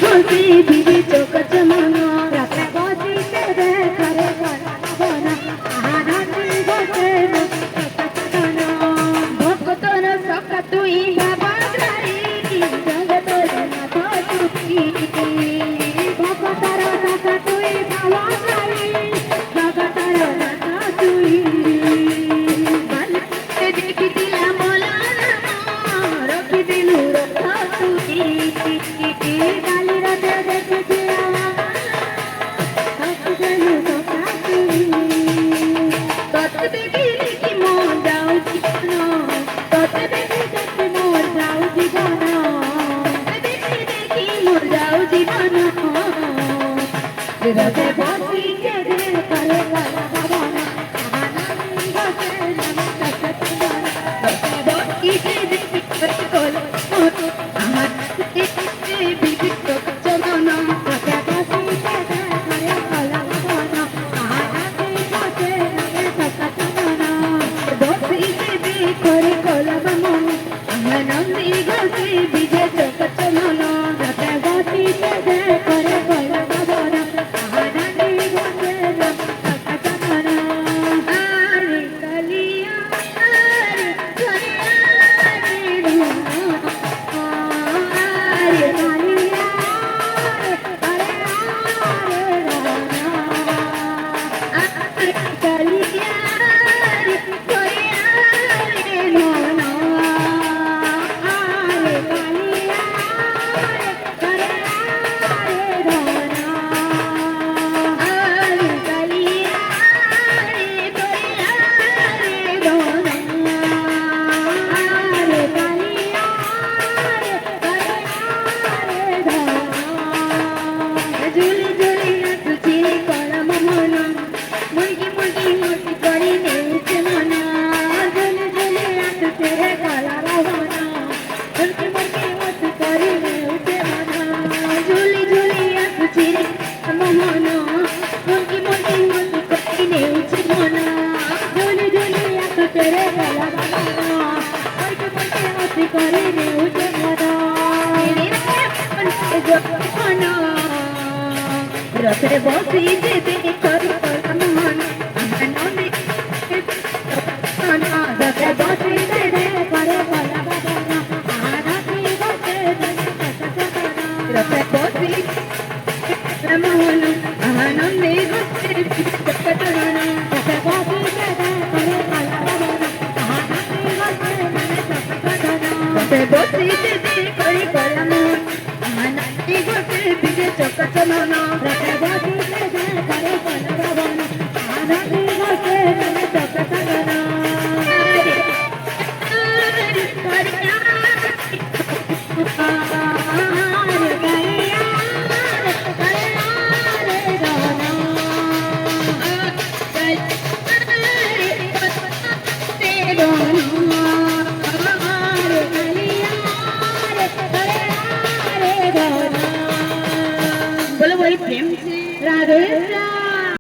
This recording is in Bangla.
ঘুষি বিবি চোখ চমানো রাতে বসিতে ঘরে বনা আনন্দি ঘটে ভক্তর সখ তুই বাবা গ্রাই জগতর নাথ তুই ভক্তর সখ তুই বাবা গ্রাই জগতর নাথ তুই বালকে দেখি দিলা মোলা রখি দিলু রক্ষা তুই কালি রাতে দেখি দিলা রখি দিলু রক্ষা তুই তত দেখি দেখি মন যাও জীবন তত দেখি দেখি মোর যাও জীবন দেখি দেখি মোর যাও জীবন রাতে বসি কে করে গলা বাবনা আনন্দি ঘটে নমস্কার রাতে বসি কে করে গলা আমার বিবি চোখ চমানো রাতে বসি কে করে গলা বাবনা আনন্দি ঘটে নমস্কার বসি বিবি করে গলা বাবনা আনন্দি ঘটে বিজে চোখ চমানো রাতে বসি কে করে গলা বাবনা আনন্দি ঘটে নমস্কার আরে কালিয়া আরে কালিয়া আরে কালিয়া আরে কালিয়া জুলি জুলি তুচি কলা মমনা মুরগি মুরগি মুরগি করি নেছে মনা জুলি জুলি তুচি কলা মমনা মুরগি মুরগি মুরগি করি নেছে মনা জুলি জুলি তুচি মমনা মুরগি মুরগি মুরগি করি নেছে মনা জুলি জুলি তুচি কলা মমনা মুরগি মুরগি মুরগি করি নেছে মনা মনা রথে বসি যেতে করি মন আনন্দি রথে বসি যেতে করে বলা বাবা আনন্দি ঘটে রথে বসি মন আনন্দি ঘটে রথে বসি যেতে করে বলা বাবা আনন্দি ঘটে রথে বসি যেতে করে বলা মন আনন্দি ঘটে বিজে চোখ চমানো